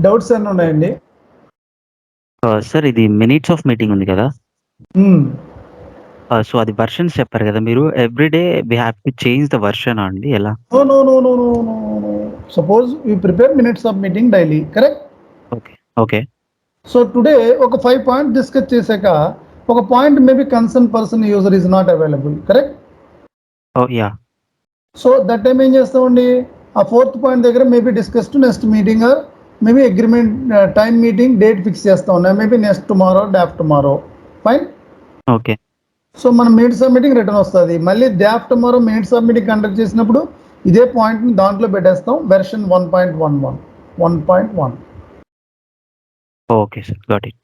Doubts ఎన్ని ఉన్నాయండి? Sir ఇది మినిట్స్ ఆఫ్ మీటింగ్ ఉంది కదా! సో, అది వెర్షన్స్ చెప్పారు కదా మీరు. Every day we have to change the వెర్షనా అండి ఎలా? నో, నో, నో, నో, నో, నో, నో. Suppose we prepare minutes of meeting daily, correct? Okay. Okay. So today ఒక 5 పాయింట్ డిస్కస్ చేశాక ఒక point maybe concern person user is not available, correct? Oh! Yeah! So that time ఏం చేస్తామండి, ఆ 4th పాయింట్ దగ్గర maybe discuss to next meeting or maybe agreement time meeting date fix చేస్తా ఉన్నా, maybe next tomorrow day after tomorrow, fine. Okay. So మనం minutes of meeting return వస్తుంది. మళ్ళీ day after tomorrow minutes of meeting conduct చేసినప్పుడు ఇదే పాయింట్ని దాంట్లో పెట్టేస్తాం, version 1.11 1.1. Okay sir. Got it.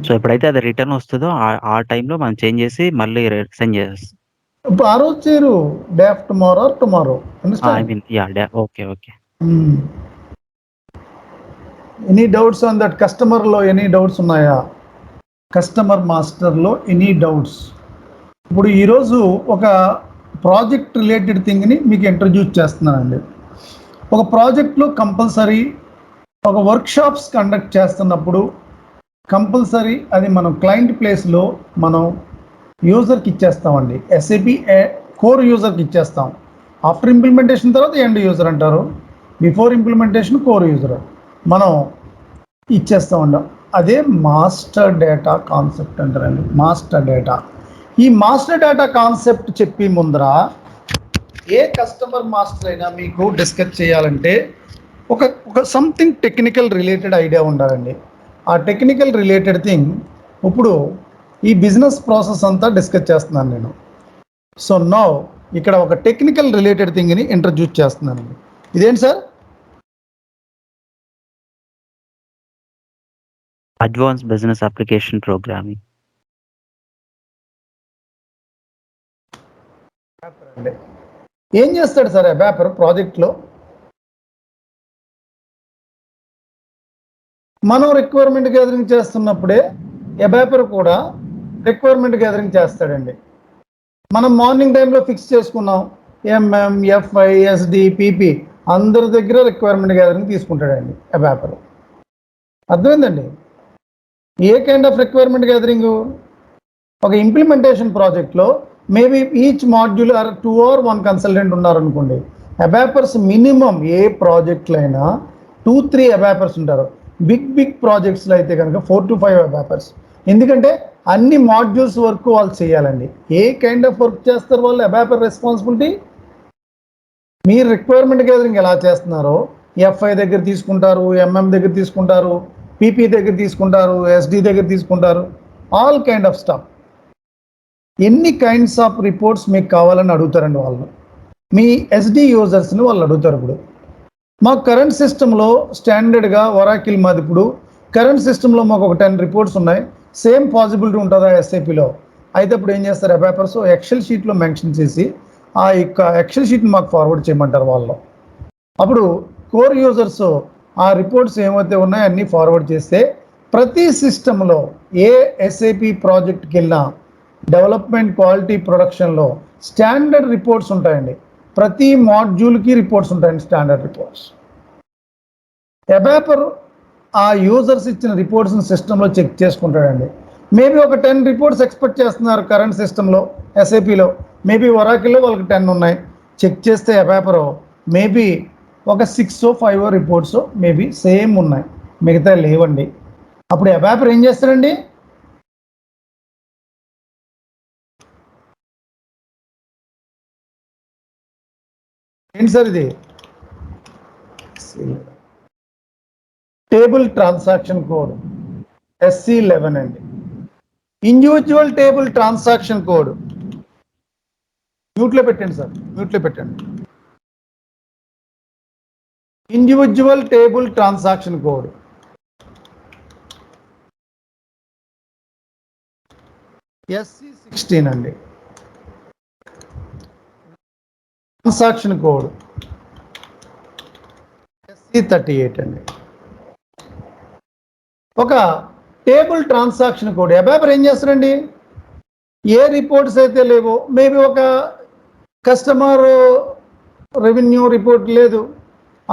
So, ఎప్పుడైతే అది రిటర్న్ వస్తదో ఆ టైంలో మనం చేంజ్ చేసి మళ్ళీ సెండ్ చేసేస్తాం. ఇప్పుడు ఆ రోజు చేయరు, day after tomorrow or tomorrow, I understand? Mean yeah! Okay. Okay. Any doubts on that? కస్టమర్లో ఎనీ డౌట్స్ ఉన్నాయా? కస్టమర్ మాస్టర్లో ఎనీ డౌట్స్? ఇప్పుడు ఈరోజు ఒక ప్రాజెక్ట్ రిలేటెడ్ థింగ్ని మీకు ఇంట్రడ్యూస్ చేస్తున్నానండి. ఒక ప్రాజెక్ట్లో కంపల్సరీ ఒక వర్క్షాప్స్ కండక్ట్ చేస్తున్నప్పుడు కంపల్సరీ అది మనం క్లయింట్ ప్లేస్లో మనం యూజర్కి ఇచ్చేస్తామండి. ఎస్ఏపి కోర్ యూజర్కి ఇచ్చేస్తాం. ఆఫ్టర్ ఇంప్లిమెంటేషన్ తర్వాత ఎండ్ యూజర్ అంటారు, బిఫోర్ ఇంప్లిమెంటేషన్ కోర్ యూజర్ మనం ఇచ్చేస్తామండి. అదే మాస్టర్ డేటా కాన్సెప్ట్ అంటారండి. మాస్టర్ డేటా, ఈ మాస్టర్ డేటా కాన్సెప్ట్ చెప్పి ముందర ఏ కస్టమర్ మాస్టర్ అయినా మీకు డిస్కస్ చేయాలంటే ఒక సంథింగ్ టెక్నికల్ రిలేటెడ్ ఐడియా ఉండాలండి. ఆ టెక్నికల్ రిలేటెడ్ థింగ్ ఇప్పుడు ఈ బిజినెస్ ప్రాసెస్ అంతా డిస్కస్ చేస్తున్నాను నేను. సో నౌ ఇక్కడ ఒక టెక్నికల్ రిలేటెడ్ థింగ్ని ఇంట్రడ్యూస్ చేస్తున్నానండి. ఇదేంటి sir? Advance business application programming. ఏం చేస్తాడు సార్ అబాపర్ ప్రాజెక్ట్లో? మనం రిక్వైర్మెంట్ గ్యాదరింగ్ చేస్తున్నప్పుడే అబాపర్ కూడా రిక్వైర్మెంట్ గ్యాదరింగ్ చేస్తాడండి. మనం మార్నింగ్ టైంలో ఫిక్స్ చేసుకున్నాం, ఎంఎం, ఎఫ్ఐ, ఎస్డి, పిపి అందరి దగ్గర రిక్వైర్మెంట్ గ్యాదరింగ్ తీసుకుంటాడండి అబాపర్. అర్థమైందండి? ఏ కైండ్ ఆఫ్ రిక్వైర్మెంట్ గ్యాదరింగ్? ఒక ఇంప్లిమెంటేషన్ ప్రాజెక్ట్లో maybe each module or 2 or 1 consultant ఉన్నారనుకోండి. అబాపర్స్ మినిమం ఏ ప్రాజెక్ట్లో అయినా 2-3 అబాపర్స్ ఉంటారు. బిగ్ ప్రాజెక్ట్స్లో అయితే కనుక 4 to 5 అబాపర్స్. ఎందుకంటే అన్ని మాడ్యూల్స్ వర్క్ వాళ్ళు చేయాలండి. ఏ కైండ్ ఆఫ్ వర్క్ చేస్తారు వాళ్ళు? ABAPer responsibility. మీరు రిక్వైర్మెంట్ గ్యాదరింగ్ ఎలా చేస్తున్నారో ఎఫ్ఐ దగ్గర తీసుకుంటారు, ఎంఎం దగ్గర తీసుకుంటారు, పీపీ దగ్గర తీసుకుంటారు, ఎస్డి దగ్గర తీసుకుంటారు, ఆల్ కైండ్ ఆఫ్ స్టాఫ్. ఎన్ని కైండ్స్ ఆఫ్ రిపోర్ట్స్ మీకు కావాలని అడుగుతారండి వాళ్ళు. మీ ఎస్డి యూజర్స్ని వాళ్ళు అడుగుతారు. ఇప్పుడు మా కరెంట్ సిస్టంలో స్టాండర్డ్గా ఒరాకిల్ మాది ఇప్పుడు కరెంట్ సిస్టంలో మాకు ఒక 10 రిపోర్ట్స్ ఉన్నాయి. సేమ్ పాసిబిలిటీ ఉంటుందా ఎస్ఏపిలో? అయితే ఇప్పుడు ఏం చేస్తారు, అబాపర్స్ ఎక్సెల్ షీట్లో మెన్షన్ చేసి ఆ యొక్క ఎక్సెల్ షీట్ని మాకు ఫార్వర్డ్ చేయమంటారు వాళ్ళు. అప్పుడు కోర్ యూజర్స్ ఆ రిపోర్ట్స్ ఏమైతే ఉన్నాయో అన్నీ ఫార్వర్డ్ చేస్తే ప్రతి సిస్టంలో ఏ ఎస్ఏపి ప్రాజెక్ట్కి వెళ్ళినా డెవలప్మెంట్, క్వాలిటీ, ప్రొడక్షన్లో స్టాండర్డ్ రిపోర్ట్స్ ఉంటాయండి. ప్రతి మాడ్యూల్కి రిపోర్ట్స్ ఉంటాయండి, స్టాండర్డ్ రిపోర్ట్స్. అబాపర్ ఆ యూజర్స్ ఇచ్చిన రిపోర్ట్స్ని సిస్టంలో చెక్ చేసుకుంటాడండి. మేబీ ఒక 10 రిపోర్ట్స్ ఎక్స్పెక్ట్ చేస్తున్నారు కరెంట్ సిస్టంలో ఎస్ఏపిలో, మేబీ ఒరాకిల్లో వాళ్ళకి 10 ఉన్నాయి. చెక్ చేస్తే అబాపర్ మేబీ ఒక 6-5 రిపోర్ట్స్ మేబీ సేమ్ ఉన్నాయి, మిగతా లేవండి. అప్పుడు అబాపర్ ఏం చేస్తాడండి? ఏంటి సార్ ఇది? టేబుల్ ట్రాన్సాక్షన్ కోడ్ SC11 అండి. ఇండివిజువల్ టేబుల్ ట్రాన్సాక్షన్ కోడ్ మ్యూట్లో పెట్టండి సార్, మ్యూట్లో పెట్టండి. Individual table transaction code SC16 అండి. ట్రాన్సాక్షన్ కోడ్ SC38 అండి. ఒక టేబుల్ ట్రాన్సాక్షన్ కోడ్ అబాపర్ ఏం చేస్తారండి? ఏ రిపోర్ట్స్ అయితే లేవో, మేబీ ఒక కస్టమర్ రెవెన్యూ రిపోర్ట్ లేదు,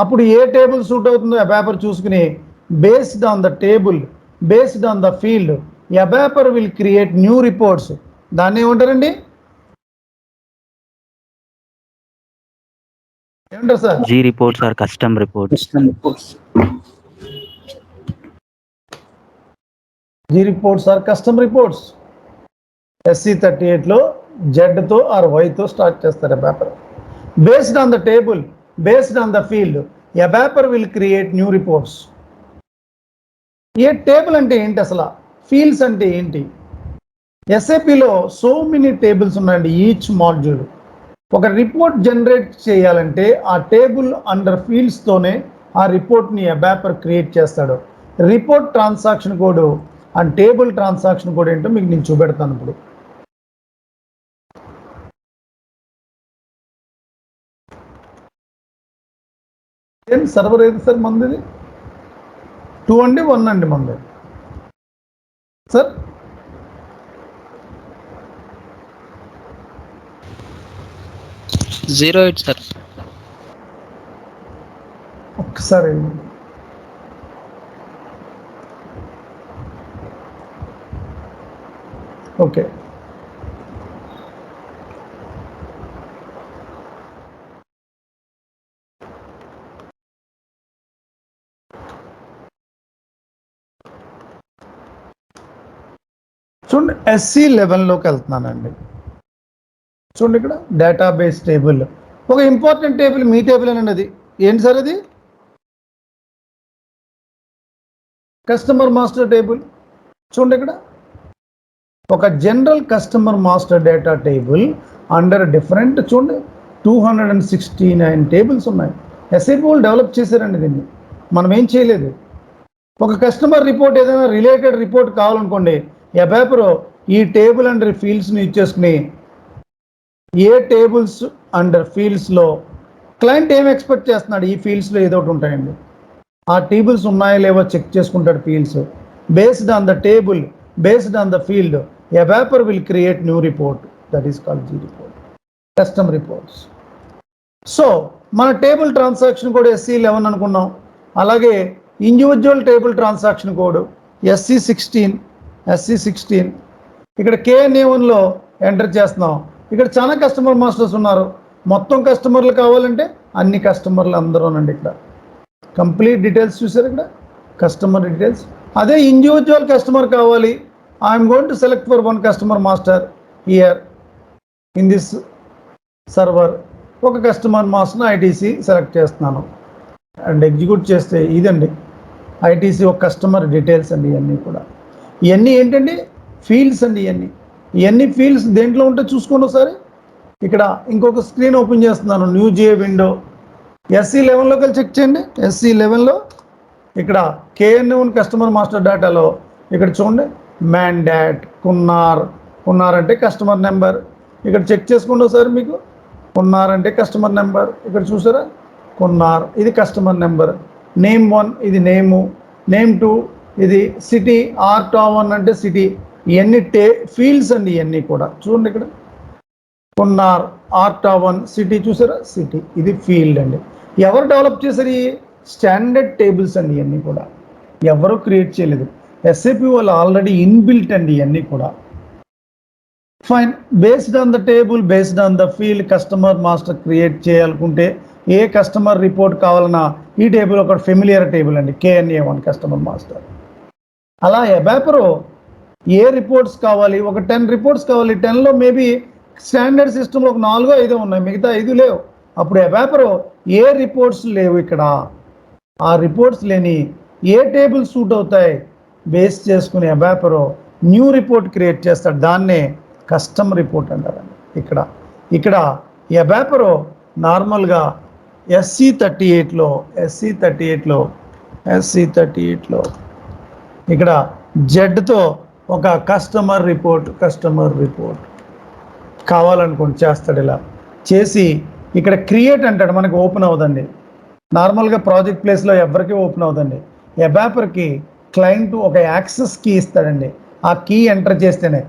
అప్పుడు ఏ టేబుల్ సూట్ అవుతుందో అబాపర్ చూసుకుని based on the table, based on the field, ABAPer will create new reports. దాన్ని ఏమంటారండి? ఏమంటారు sir? G reports or custom reports. G reports or custom reports. SC38లో జెడ్తో ఆర్ వైతో స్టార్ట్ చేస్తారు ABAPer. Based on the table, based on the field, ABAPer will create new reports. ఏ table అంటే ఏంటి అసలు? ఫీల్డ్స్ అంటే ఏంటి? SAPలో సో మెనీ టేబుల్స్ ఉన్నాయండి. ఈచ్ మాడ్యూల్ ఒక రిపోర్ట్ జనరేట్ చేయాలంటే ఆ టేబుల్ అండర్ ఫీల్డ్స్తోనే ఆ రిపోర్ట్ని అబాపర్ క్రియేట్ చేస్తాడు. Report transaction code and table transaction code ఏంటో మీకు నేను చూపెడతాను ఇప్పుడు. ఏం సర్వర్ ఏది సార్ మంది? 2 అండి 1 అండి మంది సార్? Zero eight sir. ఒక్కసారి ఓకే. చూడండి, SC11లోకి వెళ్తున్నానండి. చూడండి ఇక్కడ డేటాబేస్ టేబుల్, ఒక ఇంపార్టెంట్ టేబుల్ మీ టేబుల్ అనండి. అది ఏంటి సార్? అది కస్టమర్ మాస్టర్ టేబుల్. చూడండి ఇక్కడ ఒక general customer master data table under different, చూడండి 269 టేబుల్స్ ఉన్నాయి. SAP వాళ్ళు డెవలప్ చేశారండి దీన్ని, మనం ఏం చేయలేదు. ఒక కస్టమర్ రిపోర్ట్ ఏదైనా రిలేటెడ్ రిపోర్ట్ కావాలనుకోండి, అబాపర్ ఈ టేబుల్ అండర్ ఫీల్డ్స్ని ఇచ్చేసుకుని ఏ టేబుల్స్ అండర్ ఫీల్డ్స్లో క్లయింట్ ఏం ఎక్స్పెక్ట్ చేస్తున్నాడు, ఈ ఫీల్డ్స్లో ఏదో ఒకటి ఉంటాయండి. ఆ టేబుల్స్ ఉన్నాయో లేవో చెక్ చేసుకుంటాడు fields. Based on the table, based on the field, ABAPer will create new report. That is called G report, custom reports. So మన టేబుల్ ట్రాన్సాక్షన్ కోడ్ SC11 అనుకున్నాం. అలాగే individual table transaction code SC16. ఇక్కడ KNA1లో enter చేస్తున్నాం. ఇక్కడ చాలా customer masters ఉన్నారు. మొత్తం కస్టమర్లు కావాలంటే అన్ని కస్టమర్లు అందరూనండి. ఇక్కడ కంప్లీట్ డీటెయిల్స్ చూసారు, ఇక్కడ కస్టమర్ డీటెయిల్స్. అదే ఇండివిజువల్ కస్టమర్ కావాలి, I'm going to select for one customer master here in this server. ఒక కస్టమర్ మాస్టర్ని ITC సెలెక్ట్ చేస్తున్నాను అండ్ ఎగ్జిక్యూట్ చేస్తే ఇదండి ITC ఒక కస్టమర్ డీటెయిల్స్ అండి. ఇవన్నీ కూడా, ఇవన్నీ ఏంటండి? ఫీల్డ్స్ అండి. ఇవన్నీ ఫీల్డ్స్ దేంట్లో ఉంటే చూసుకోండి ఒకసారి. ఇక్కడ ఇంకొక స్క్రీన్ ఓపెన్ చేస్తున్నాను, న్యూ జే విండో. SC11లోకి వెళ్ళి చెక్ చేయండి. SC11లో ఇక్కడ KNA1 కస్టమర్ మాస్టర్ డేటాలో ఇక్కడ చూడండి, మ్యాండాట్ కున్నార్ అంటే కస్టమర్ నెంబర్. ఇక్కడ చెక్ చేసుకోండి ఒకసారి. మీకు కున్నార్ అంటే కస్టమర్ నెంబర్. ఇక్కడ చూసారా, కున్నార్ ఇది కస్టమర్ నెంబర్. నేమ్ 1 ఇది నేమ్ 2 ఇది సిటీ, R1 అంటే సిటీ. ఇవన్నీ ఫీల్డ్స్ అండి. ఇవన్నీ కూడా చూడండి, ఇక్కడ కున్నార్, R1 సిటీ, చూసారా సిటీ, ఇది ఫీల్డ్ అండి. ఎవరు డెవలప్ చేశారు? ఈ స్టాండర్డ్ టేబుల్స్ అండి. ఇవన్నీ కూడా ఎవరు క్రియేట్ చేయలేదు, SAP వాళ్ళు ఆల్రెడీ ఇన్బిల్ట్ అండి. ఇవన్నీ కూడా fine. Based on the table, based on the field, customer master create చేయాలనుకుంటే ఏ కస్టమర్ రిపోర్ట్ కావాలన్నా ఈ టేబుల్ ఒక ఫెమిలియర్ టేబుల్ అండి, KNA1 కస్టమర్ మాస్టర్. అలా అబాపర్ ఏ రిపోర్ట్స్ కావాలి, ఒక 10 రిపోర్ట్స్ కావాలి. 10లో మేబీ స్టాండర్డ్ సిస్టంలో ఒక 4-5 ఉన్నాయి, మిగతా 5 లేవు. అప్పుడు అబాపర్ ఏ రిపోర్ట్స్ లేవు ఇక్కడ, ఆ రిపోర్ట్స్ లేని ఏ టేబుల్ సూట్ అవుతాయి బేస్ చేసుకుని అబాపర్ న్యూ రిపోర్ట్ క్రియేట్ చేస్తాడు. దాన్నే కస్టమ్ రిపోర్ట్ అంటారండి. ఇక్కడ అబాపర్ నార్మల్గా SC38లో ఇక్కడ జెడ్తో ఒక కస్టమర్ రిపోర్ట్ కావాలనుకోండి చేస్తాడు. ఇలా చేసి ఇక్కడ క్రియేట్ అంటాడు, మనకి ఓపెన్ అవుదండి. నార్మల్గా ప్రాజెక్ట్ ప్లేస్లో ఎవరికి ఓపెన్ అవుదండి. అబాపర్కి క్లయింట్ ఒక యాక్సెస్ కీ ఇస్తాడండి. ఆ కీ ఎంటర్ చేస్తేనే